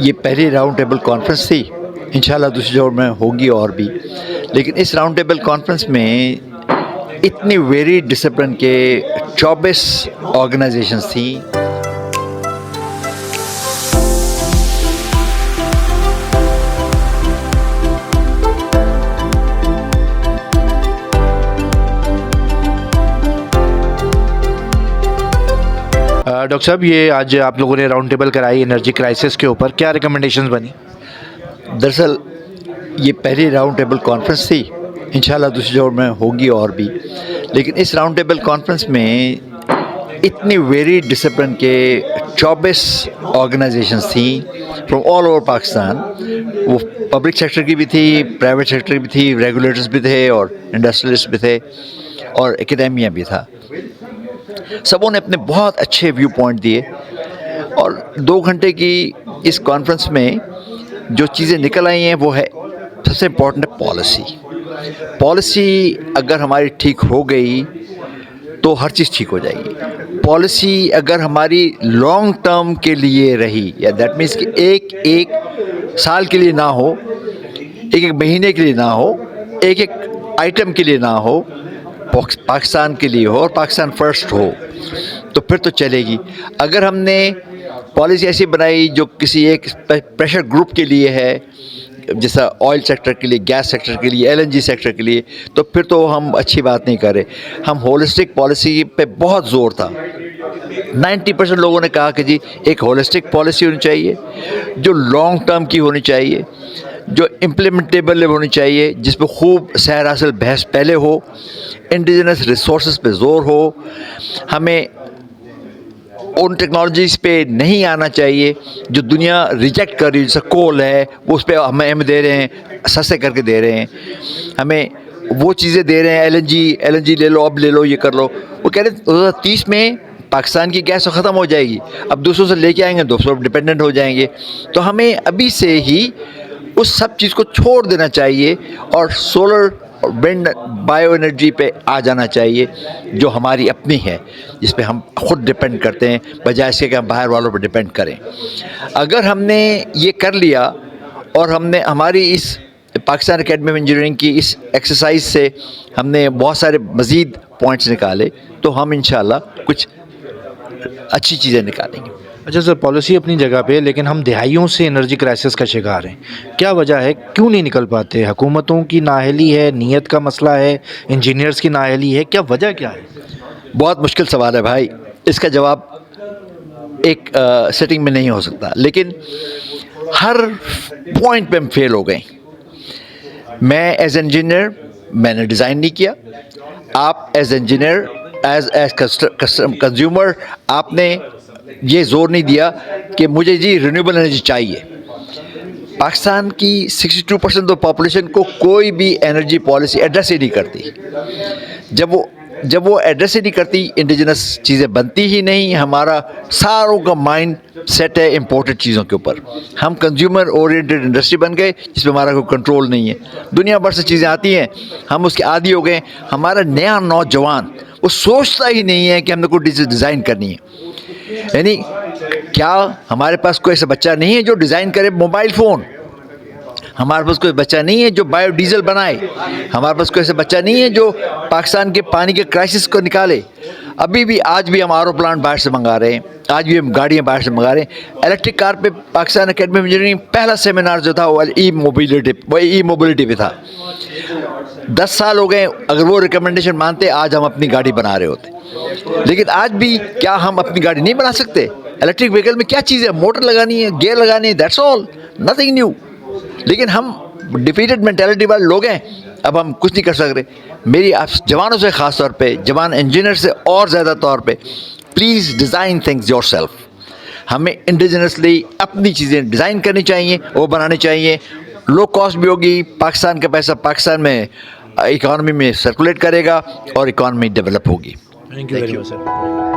یہ پہلی round table conference تھی، انشاءاللہ دوسری راؤنڈ میں ہوگی اور بھی، لیکن اس راؤنڈ ٹیبل کانفرنس میں اتنی ویری ڈسپلن کے 24 آرگنائزیشنز تھیں۔ ڈاکٹر صاحب، یہ آج آپ لوگوں نے راؤنڈ ٹیبل کرائی انرجی کرائسس کے اوپر، کیا ریکمنڈیشنز بنی؟ دراصل یہ پہلی راؤنڈ ٹیبل کانفرنس تھی، انشاءاللہ دوسری راؤنڈ میں ہوگی اور بھی، لیکن اس راؤنڈ ٹیبل کانفرنس میں اتنی ویری ڈسپلن کے 24 آرگنائزیشنز تھیں فرام آل اوور پاکستان۔ وہ پبلک سیکٹر کی بھی تھی، پرائیویٹ سیکٹر کی بھی تھی، ریگولیٹرز بھی تھے اور انڈسٹریلسٹ بھی تھے اور اکیڈیمیا بھی تھا۔ سبوں نے اپنے بہت اچھے ویو پوائنٹ دیے، اور 2 گھنٹے کی اس کانفرنس میں جو چیزیں نکل آئی ہیں وہ ہے، سب سے امپورٹنٹ ہے پالیسی اگر ہماری ٹھیک ہو گئی تو ہر چیز ٹھیک ہو جائے گی۔ پالیسی اگر ہماری لانگ ٹرم کے لیے رہی، یا دیٹ مینس کہ ایک سال کے لیے نہ ہو، ایک مہینے کے لیے نہ ہو، ایک آئٹم کے لیے نہ ہو، پاکستان کے لیے ہو اور پاکستان فرسٹ ہو، تو پھر تو چلے گی۔ اگر ہم نے پالیسی ایسی بنائی جو کسی ایک پریشر گروپ کے لیے ہے، جیسا آئل سیکٹر کے لیے، گیس سیکٹر کے لیے، LNG سیکٹر کے لیے، تو پھر تو ہم اچھی بات نہیں کر رہے۔ ہم ہولسٹک پالیسی پہ بہت زور تھا۔ 90% لوگوں نے کہا کہ جی ایک ہولسٹک پالیسی ہونی چاہیے جو لانگ ٹرم کی ہونی چاہیے، جو امپلیمنٹیبل ہونی چاہیے، جس پہ خوب سیر حاصل بحث پہلے ہو، انڈیجنس ریسورسز پہ زور ہو، ہمیں ان ٹیکنالوجیز پہ نہیں آنا چاہیے جو دنیا ریجیکٹ کر رہی ہے، جیسا کول ہے وہ اس پہ ہمیں دے رہے ہیں، سستے کر کے دے رہے ہیں، ہمیں وہ چیزیں دے رہے ہیں، LNG لے لو، اب لے لو، یہ کر لو۔ وہ کہہ رہے ہیں 2030 میں پاکستان کی گیس ختم ہو جائے گی، اب دوسروں سے لے کے آئیں گے، دوسروں پہ ڈپینڈنٹ ہو جائیں گے۔ تو ہمیں ابھی سے ہی اس سب چیز کو چھوڑ دینا چاہیے اور سولر اور ونڈ بایو انرجی پہ آ جانا چاہیے جو ہماری اپنی ہے، جس پہ ہم خود ڈپینڈ کرتے ہیں، بجائے اس کے کہ ہم باہر والوں پہ ڈپینڈ کریں۔ اگر ہم نے یہ کر لیا اور ہم نے ہماری اس پاکستان اکیڈمی آف انجینئرنگ کی اس ایکسرسائز سے ہم نے بہت سارے مزید پوائنٹس نکالے، تو ہم انشاءاللہ کچھ اچھی چیزیں نکالیں گے۔ اچھا سر، پالیسی اپنی جگہ پہ، لیکن ہم دہائیوں سے انرجی کرائسس کا شکار ہیں، کیا وجہ ہے؟ کیوں نہیں نکل پاتے؟ حکومتوں کی نااہلی ہے، نیت کا مسئلہ ہے، انجینئرز کی نااہلی ہے، کیا وجہ کیا ہے؟ بہت مشکل سوال ہے بھائی، اس کا جواب ایک سیٹنگ میں نہیں ہو سکتا، لیکن ہر پوائنٹ پہ ہم فیل ہو گئے۔ میں ایز انجینئر میں نے ڈیزائن نہیں کیا، آپ ایز انجینئر ایز کنزیومر آپ نے یہ زور نہیں دیا کہ مجھے جی رینیوبل انرجی چاہیے۔ پاکستان کی 62% تو پاپولیشن کو کوئی بھی انرجی پالیسی ایڈریس ہی نہیں کرتی۔ جب وہ ایڈریس ہی نہیں کرتی، انڈیجنس چیزیں بنتی ہی نہیں۔ ہمارا ساروں کا مائنڈ سیٹ ہے امپورٹڈ چیزوں کے اوپر۔ ہم کنزیومر اورینٹڈ انڈسٹری بن گئے جس پہ ہمارا کوئی کنٹرول نہیں ہے۔ دنیا بھر سے چیزیں آتی ہیں، ہم اس کے عادی ہو گئے۔ ہمارا نیا نوجوان وہ سوچتا ہی نہیں ہے کہ ہم نے کوئی ڈیزائن کرنی ہے۔ یعنی کیا ہمارے پاس کوئی ایسا بچہ نہیں ہے جو ڈیزائن کرے موبائل فون؟ ہمارے پاس کوئی بچہ نہیں ہے جو بایو ڈیزل بنائے؟ ہمارے پاس کوئی ایسا بچہ نہیں ہے جو پاکستان کے پانی کے کرائسس کو نکالے؟ آج بھی ہم RO پلانٹ باہر سے منگا رہے ہیں، آج بھی ہم گاڑیاں باہر سے منگا رہے ہیں۔ الیکٹرک کار پہ پاکستان اکیڈمی آف انجینئرنگ پہلا سیمینار جو تھا وہ ای موبلٹی پہ تھا۔ 10 سال ہو گئے، اگر وہ ریکمنڈیشن مانتے آج ہم اپنی گاڑی بنا رہے ہوتے۔ لیکن آج بھی کیا ہم اپنی گاڑی نہیں بنا سکتے؟ الیکٹرک وہیکل میں کیا چیز ہے؟ موٹر لگانی ہے، گیئر لگانی ہے، دیٹس آل، نتھنگ نیو۔ لیکن ہم ڈیفیٹڈ مینٹیلٹی والے لوگ ہیں، اب ہم کچھ نہیں کر سکتے۔ میری آپ جوانوں سے خاص طور پہ، جوان انجینئر سے اور زیادہ طور پہ، please design things your self. ہمیں انڈیجنسلی اپنی چیزیں ڈیزائن کرنی چاہیے، وہ بنانی چاہیے۔ لو کاسٹ بھی ہوگی، پاکستان کا پیسہ پاکستان میں اکانومی میں سرکولیٹ کرے گا اور اکانومی ڈیولپ ہوگی۔ Thank you very much sir.